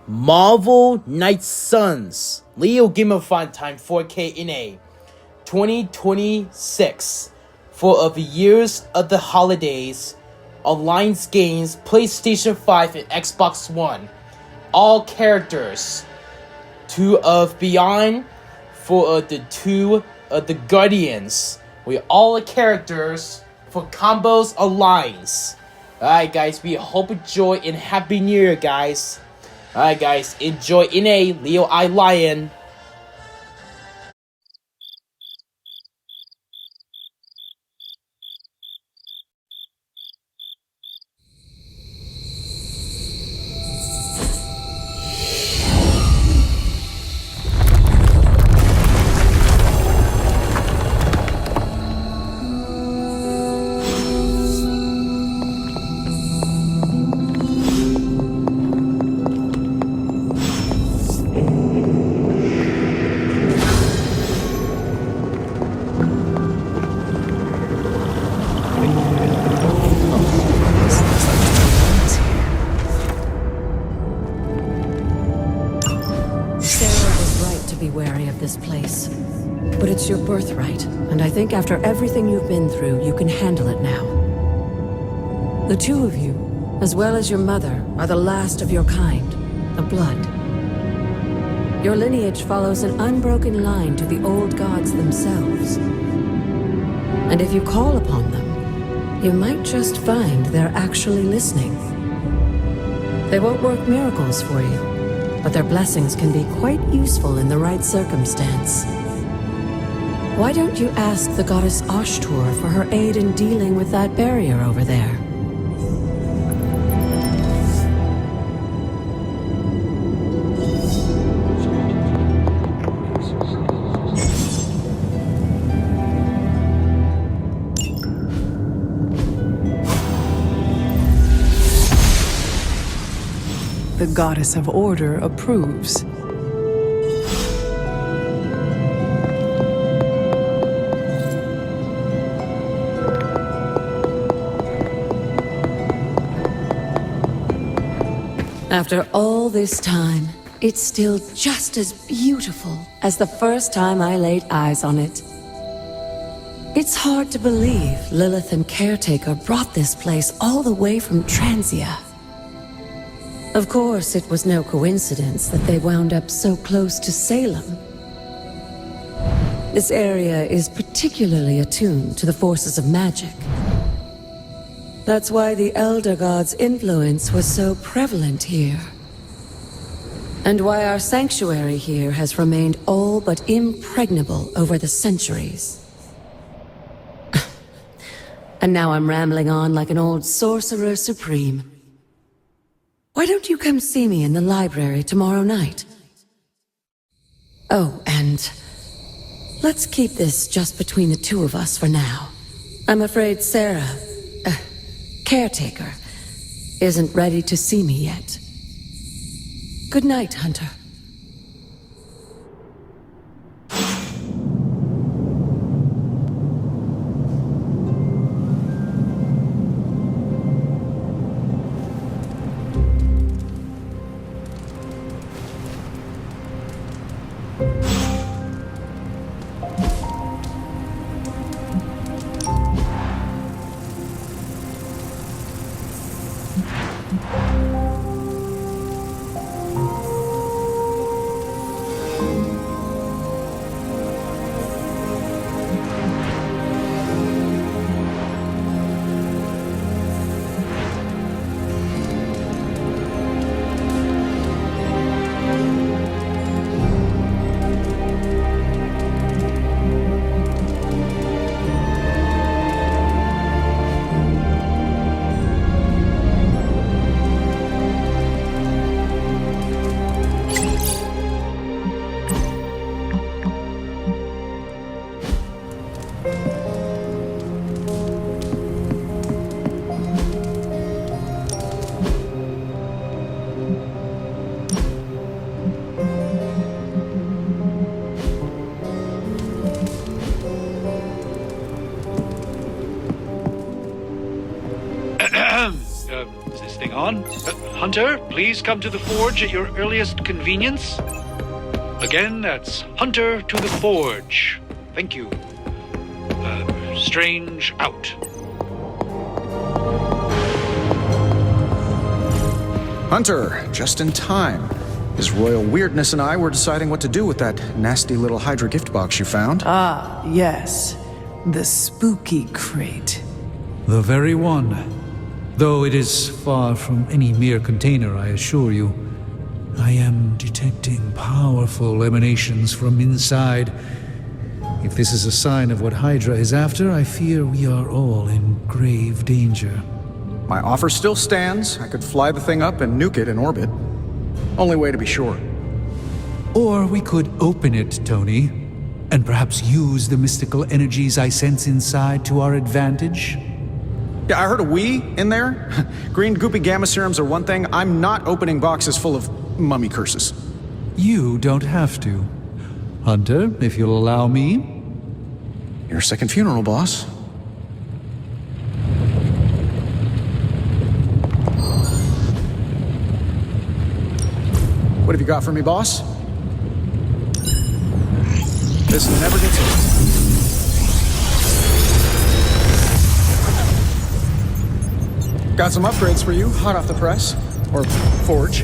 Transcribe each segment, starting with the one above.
Marvel Knight Suns Leo Game of Fun Time 4K in a 2026 for the years of the holidays, Alliance games, PlayStation 5 and Xbox One. All characters. 2 of Beyond for the 2 of the Guardians. With all the characters for combos Alliance. Alright guys, we hope you enjoy and Happy New Year guys. Alright guys, enjoy NA Leo I Lion. Be wary of this place. But it's your birthright, and I think after everything you've been through, you can handle it now. The 2 of you, as well as your mother, are the last of your kind, the Blood. Your lineage follows an unbroken line to the old gods themselves. And if you call upon them, you might just find they're actually listening. They won't work miracles for you, but their blessings can be quite useful in the right circumstance. Why don't you ask the goddess Ashtur for her aid in dealing with that barrier over there? The goddess of order approves. After all this time, it's still just as beautiful as the first time I laid eyes on it. It's hard to believe Lilith and Caretaker brought this place all the way from Transia. Of course, it was no coincidence that they wound up so close to Salem. This area is particularly attuned to the forces of magic. That's why the Elder God's influence was so prevalent here. And why our sanctuary here has remained all but impregnable over the centuries. And now I'm rambling on like an old sorcerer supreme. Why don't you come see me in the library tomorrow night? Oh, and let's keep this just between the 2 of us for now. I'm afraid Sarah, Caretaker, isn't ready to see me yet. Good night, Hunter. listening on. Hunter, please come to the forge at your earliest convenience. Again, that's Hunter to the forge. Thank you. Strange out. Hunter, just in time. His royal weirdness and I were deciding what to do with that nasty little Hydra gift box you found. Ah, yes. The spooky crate. The very one. Though it is far from any mere container, I assure you. I am detecting powerful emanations from inside. If this is a sign of what Hydra is after, I fear we are all in grave danger. My offer still stands. I could fly the thing up and nuke it in orbit. Only way to be sure. Or we could open it, Tony, and perhaps use the mystical energies I sense inside to our advantage. Yeah, I heard a "we" in there. Green goopy gamma serums are one thing. I'm not opening boxes full of mummy curses. You don't have to. Hunter, if you'll allow me. Your second funeral, boss. What have you got for me, boss? This never gets old. Got some upgrades for you, hot off the press. Or forge.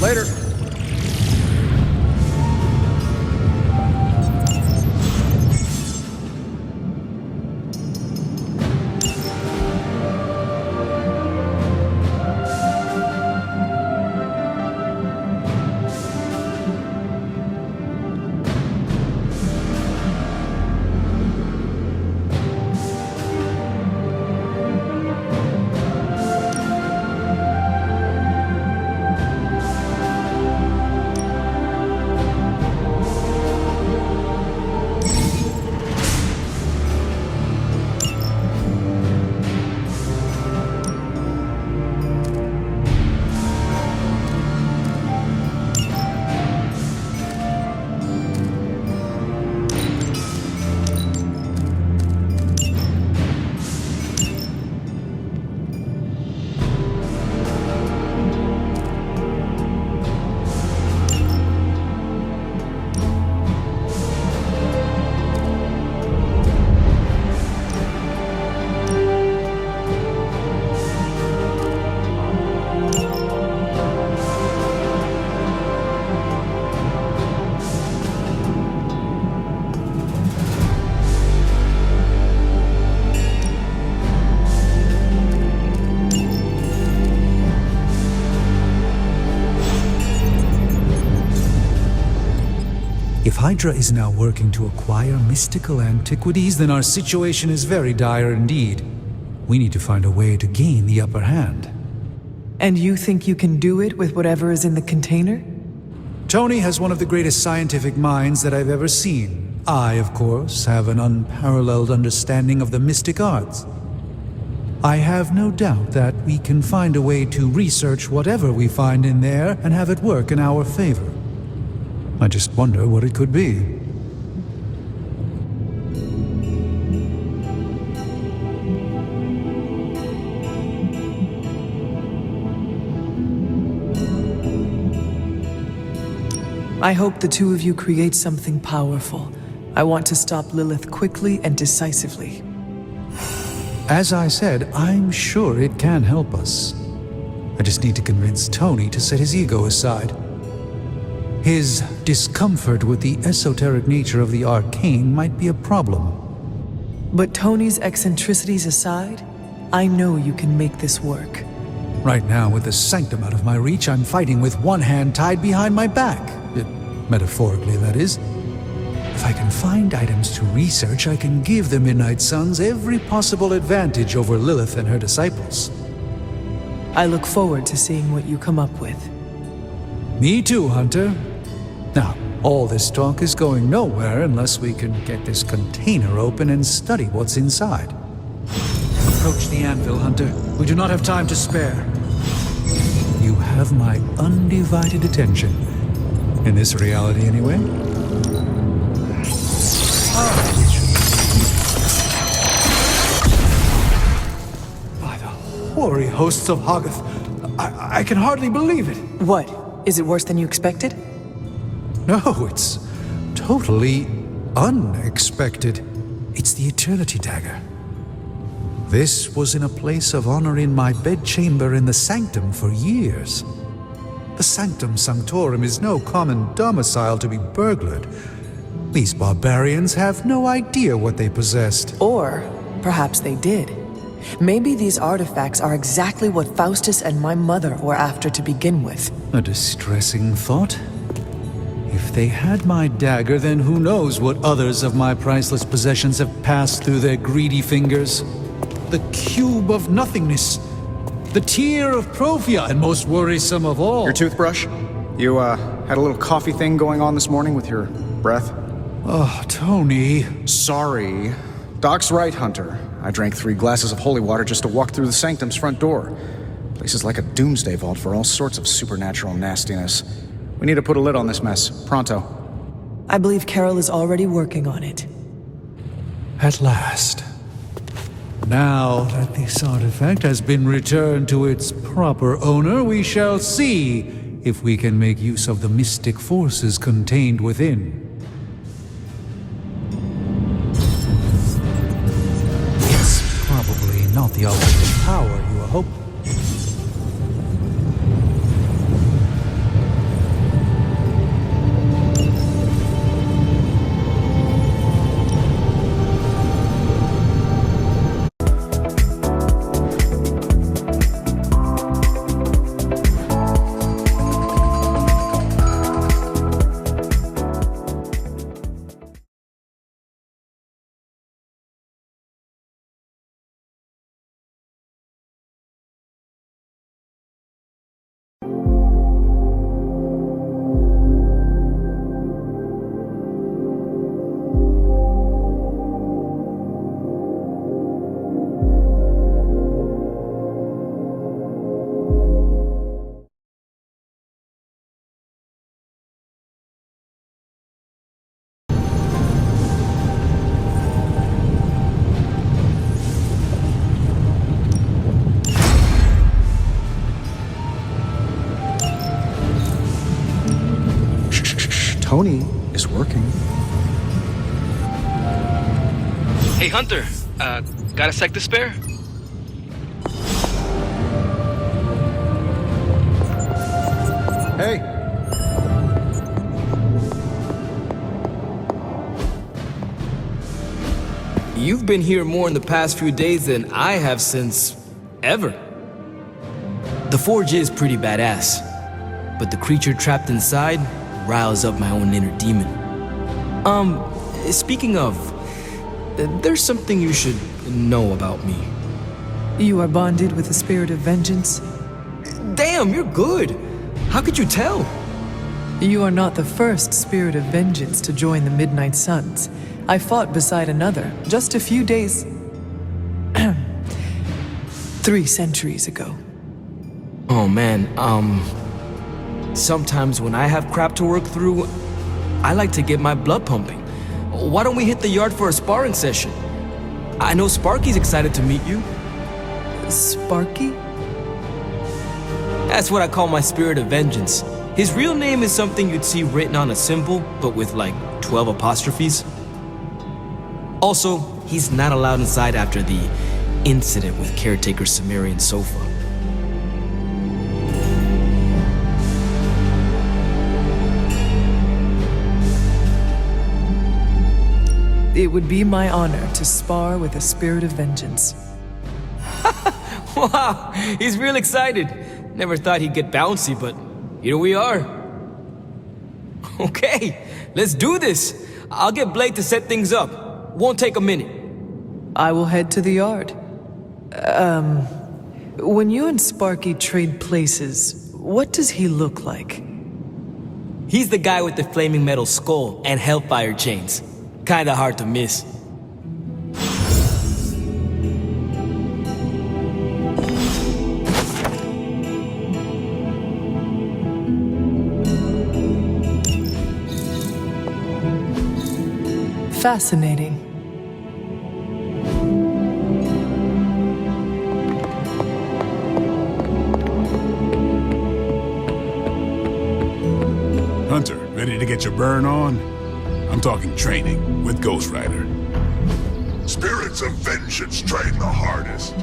Later. If Hydra is now working to acquire mystical antiquities, then our situation is very dire indeed. We need to find a way to gain the upper hand. And you think you can do it with whatever is in the container? Tony has one of the greatest scientific minds that I've ever seen. I, of course, have an unparalleled understanding of the mystic arts. I have no doubt that we can find a way to research whatever we find in there and have it work in our favor. I just wonder what it could be. I hope the two of you create something powerful. I want to stop Lilith quickly and decisively. As I said, I'm sure it can help us. I just need to convince Tony to set his ego aside. His discomfort with the esoteric nature of the arcane might be a problem. But Tony's eccentricities aside, I know you can make this work. Right now, with the sanctum out of my reach, I'm fighting with one hand tied behind my back. Metaphorically, that is. If I can find items to research, I can give the Midnight Suns every possible advantage over Lilith and her disciples. I look forward to seeing what you come up with. Me too, Hunter. Now, all this talk is going nowhere unless we can get this container open and study what's inside. Approach the anvil, Hunter. We do not have time to spare. You have my undivided attention. In this reality, anyway. By the hoary hosts of Hoggoth, I can hardly believe it. What? Is it worse than you expected? No, it's totally unexpected. It's the Eternity Dagger. This was in a place of honor in my bedchamber in the Sanctum for years. The Sanctum Sanctorum is no common domicile to be burglared. These barbarians have no idea what they possessed. Or perhaps they did. Maybe these artifacts are exactly what Faustus and my mother were after to begin with. A distressing thought. If they had my dagger, then who knows what others of my priceless possessions have passed through their greedy fingers. The cube of nothingness. The tear of Profia, and most worrisome of all. Your toothbrush? You, had a little coffee thing going on this morning with your breath? Oh, Tony. Sorry. Doc's right, Hunter. I drank 3 glasses of holy water just to walk through the Sanctum's front door. Place is like a doomsday vault for all sorts of supernatural nastiness. We need to put a lid on this mess. Pronto. I believe Carol is already working on it. At last. Now that this artifact has been returned to its proper owner, we shall see if we can make use of the mystic forces contained within. It's probably not the ultimate power you hope. Tony is working. Hey, Hunter. Got a sec to spare? Hey! You've been here more in the past few days than I have since ever. The forge is pretty badass, but the creature trapped inside riles up my own inner demon. Speaking of, there's something you should know about me. You are bonded with the spirit of vengeance. Damn, you're good. How could you tell? You are not the first spirit of vengeance to join the Midnight Suns. I fought beside another just a few days... 3 centuries ago. Oh man, sometimes when I have crap to work through, I like to get my blood pumping. Why don't we hit the yard for a sparring session? I know Sparky's excited to meet you. Sparky? That's what I call my spirit of vengeance. His real name is something you'd see written on a symbol, but with like 12 apostrophes. Also, he's not allowed inside after the incident with caretaker Sumerian Sofa. It would be my honor to spar with a spirit of vengeance. Wow, he's real excited. Never thought he'd get bouncy, but here we are. Okay, let's do this. I'll get Blake to set things up. Won't take a minute. I will head to the yard. When you and Sparky trade places, what does he look like? He's the guy with the flaming metal skull and hellfire chains. Kinda hard to miss. Fascinating. Hunter, ready to get your burn on? I'm talking training with Ghost Rider. Spirits of vengeance train the hardest.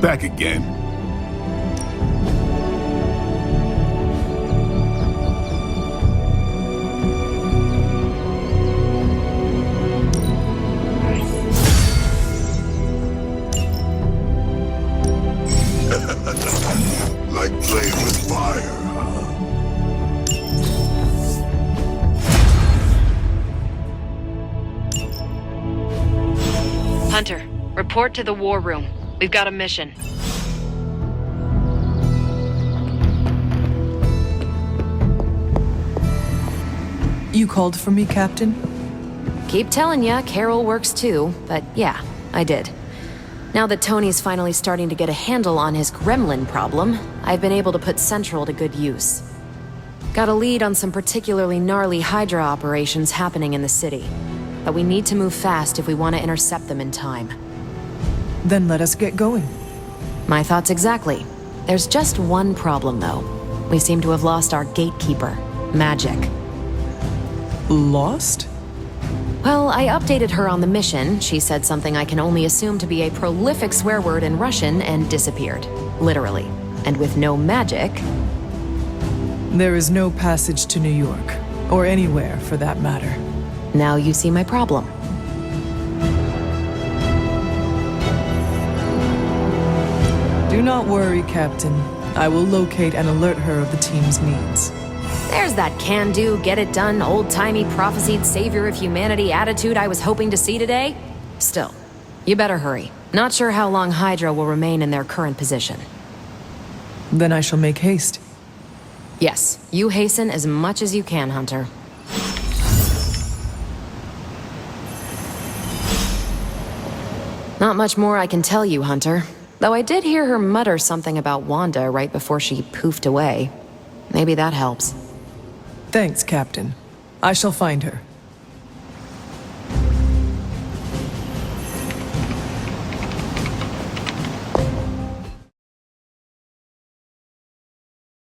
Back again. Like playing with fire, huh? Hunter, report to the war room. We've got a mission. You called for me, Captain? Keep telling ya, Carol works too, but yeah, I did. Now that Tony's finally starting to get a handle on his gremlin problem, I've been able to put Central to good use. Got a lead on some particularly gnarly Hydra operations happening in the city. But we need to move fast if we want to intercept them in time. Then let us get going. My thoughts exactly. There's just one problem, though. We seem to have lost our gatekeeper, Magic. Lost? Well, I updated her on the mission. She said something I can only assume to be a prolific swear word in Russian and disappeared. Literally. And with no magic... There is no passage to New York, or anywhere for that matter. Now you see my problem. Do not worry, Captain. I will locate and alert her of the team's needs. There's that can-do, get-it-done, old-timey, prophesied savior of humanity attitude I was hoping to see today. Still, you better hurry. Not sure how long Hydra will remain in their current position. Then I shall make haste. Yes, you hasten as much as you can, Hunter. Not much more I can tell you, Hunter. Though I did hear her mutter something about Wanda right before she poofed away. Maybe that helps. Thanks, Captain. I shall find her.